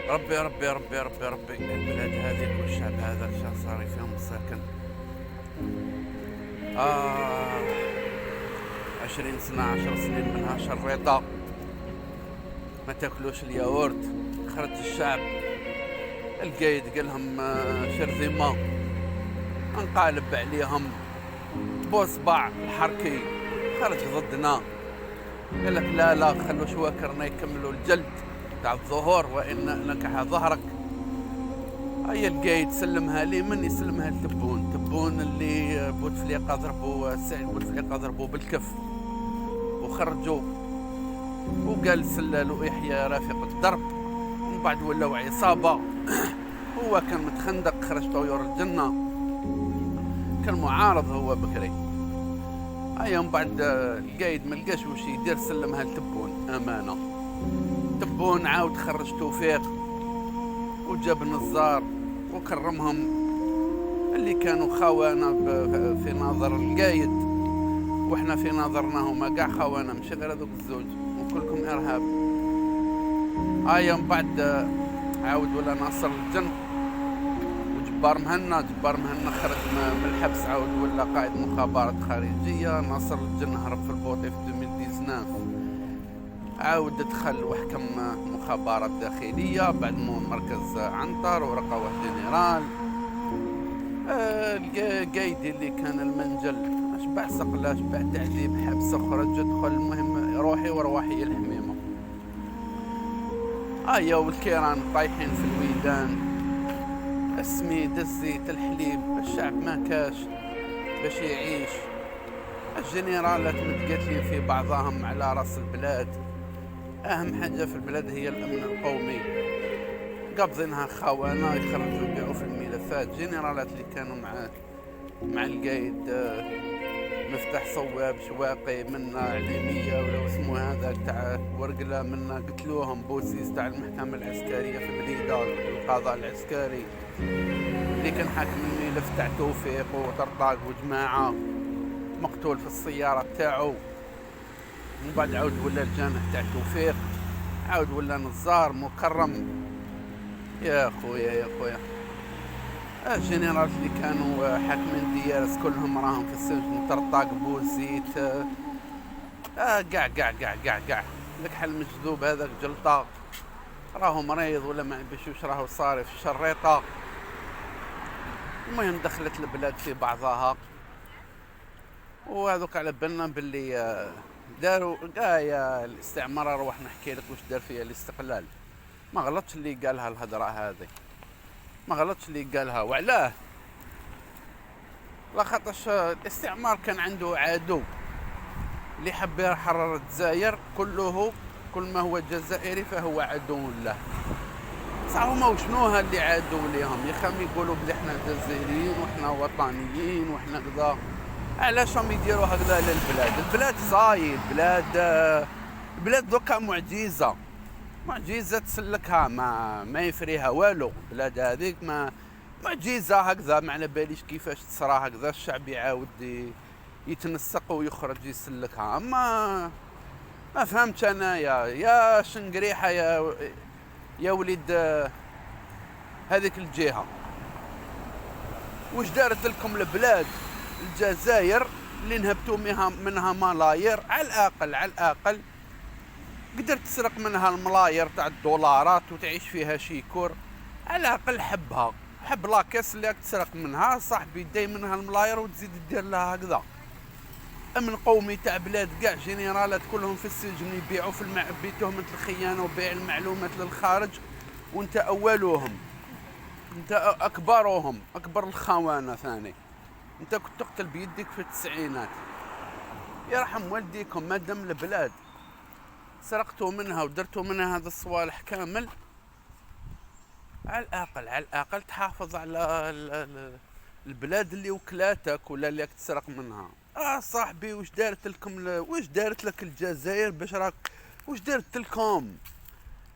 ربي ربي ربي ربي ربي البلاد هذه والشعب هذا شا صار فيهم مساكن. 20 سنة 10 سنين منها شريطة، ما تاكلوش الياورت. خرج الشعب القايد قالهم شرذمة، انقالب عليهم بوصبع الحركي خرج ضدنا. قال لك لا لا خلوا شواكرنا يكملوا الجلد تاع الظهور وإن نكح ظهرك. هيا القايد سلمها لي، من يسلمها لتبون. تبون اللي بوتفليقة ضربوا سعيد بوتفليقة ضربوا بالكف وخرجوا، وقال سلالوا يحيى رافق الدرب. ومن بعد ولاو عصابة. هو كان متخندق، خرج طيور الجنة، كان معارض هو بكري. هيا من بعد القايد ملقاش وش يدير، سلمها لتبون أمانة. تبون عاود خرج توفيق وجاب نزار وكرمهم، اللي كانوا خوانا في نظر القايد، واحنا في نظرنا هما كاع خوانا، ماشي غير هذوك الزوج، وكلكم ارهاب. هيا من بعد عاود ولا ناصر الجن وجبار مهنا. جبار مهنا خرج من الحبس، عاود ولا قائد مخابرات خارجيه. ناصر الجن هرب في البوطي في 2019، عاود دخل وحكم مخابرات داخليه بعد مركز عنتر ورقى واحد جنرال. القايدي اللي كان المنجل اشبع صقله اشبع تعذيب، حبس خرج دخل، المهم روحي ورواحي الحميمه. هيا والكيران طايحين في الويدان، السميد الزيت الحليب، الشعب ما كاش باش يعيش. الجنرالات متقاتلين في بعضهم على راس البلاد. اهم حاجه في البلاد هي الامن القومي، قابضينها خونه يخرجوا يبيعوا في الملفات. جنرالات اللي كانوا مع القايد، مفتاح صواب شواقي منا، عليميه ولا اسمه هذا تاع ورقله منا، قتلوهم. بوسيس تاع المحكمه العسكريه في بليده، القضاء العسكري اللي كان حاكم الملف تاع توفيق وطرطاق وجماعه، مقتول في السياره تاعو. من بعد عاود ولا الجانح تاع توفيق، عاود ولا نزار مكرم. يا خويا يا خويا، الجنرالات اللي كانوا حاكمين ديارس كلهم راهم في السجن. طرطاق بوزيت قاع لك حل مجذوب هذاك جلطة راهو مريض ولا ما بيشوش، راهو صاري في الشريطة. المهم دخلت البلاد في بعضها، وهذوك على بالنا باللي داروا يا الاستعمار. اروح نحكي لك واش دار فيها الاستقلال. ما غلطش اللي قالها الهضره هذه، ما غلطش اللي قالها. وعلاه؟ لا خاطرش الاستعمار كان عنده عدو اللي حب يحرر الجزائر، كل ما هو جزائري فهو عدو له. صح هما وشنوها اللي عادوا ليهم؟ يا خامي يقولوا بلي احنا جزائريين واحنا وطنيين واحنا كذا. علاش راهم يديروا هكذا للبلاد؟ البلاد صايد البلاد دوكا معجزة تسلكها، ما يفريها والو. البلاد هذيك ما معجزة هكذا، ما على باليش كيفاش تصرى هكذا. الشعب يعاود يتنسق ويخرج يسلكها. ما فهمتش انا يا شنقريحة يا وليد هذيك الجهة. واش دارت لكم البلاد الجزائر اللي نهبتوا منها ملايير؟ على الاقل قدرت تسرق منها الملايير تاع الدولارات وتعيش فيها شيكور. على الاقل حب لاكاس اللي راك تسرق منها صاحبي، داي منها الملايير وتزيد دير لها هكذا. امن قومي تاع بلاد كاع جنرالات كلهم في السجن يبيعوا بتهمة الخيانة وبيع المعلومات للخارج، وانت اولوهم، انت اكبرهم، اكبر الخونة ثاني. انت كنت تقتل بيدك في التسعينات. يرحم والديكم، ما دام البلاد سرقتوا منها ودرتوا منها هذا الصوالح كامل، على الاقل تحافظ على البلاد اللي وكلاتك ولا اللي تسرق منها. صاحبي واش دارت لك الجزائر باش راك؟ واش دارت لكم؟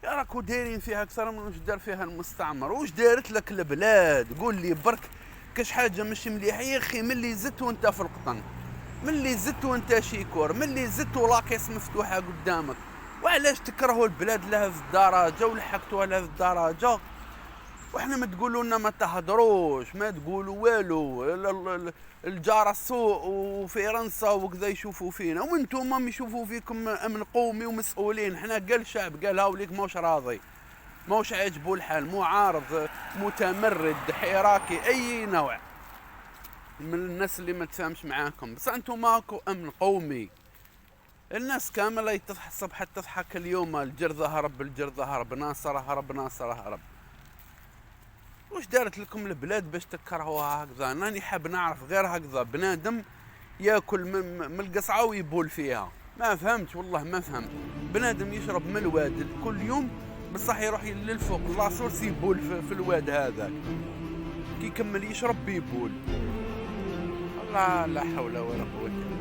يا راكو دايرين فيها اكثر من واش دار فيها المستعمر. واش دارت لك البلاد؟ قول لي برك كاش حاجه ماشي مليحه يا اخي. ملي زدت وانت في القطن، ملي زدت وانت شيكور، ملي زدت ولاكيس مفتوحه قدامك، وعلاش تكرهوا البلاد لهذه الدرجه ولحقتوها لهذه الدرجه، وحنا ما تقولوا لنا ما تهضروش، ما تقولوا والو. الجار السوء وفرنسا وكذا يشوفوا فينا، وانتم ما يشوفوا فيكم امن قومي ومسؤولين. حنا قال الشعب قال هاوليك موش راضي، موش عاجبو الحال، معارض متمرد حراكي اي نوع من الناس اللي ما تفهمش معاكم، بس انتم ماكو امن قومي. الناس كامله تصحى حتى تضحك اليوم، الجرذة هرب، الجرذة هرب، ناصر هرب، ناصر هرب. واش دارت لكم البلاد باش تكرهوها هكذا؟ راني حاب نعرف غير هكذا بنادم ياكل من القصعه ويبول فيها. ما فهمت والله، ما فهمت. بنادم يشرب من الواد كل يوم، بصح يروح للفوق لاصورس يبول في الواد هذاك، كي يكمل يشرب بيبول. الله لا حول ولا قوه الا بالله.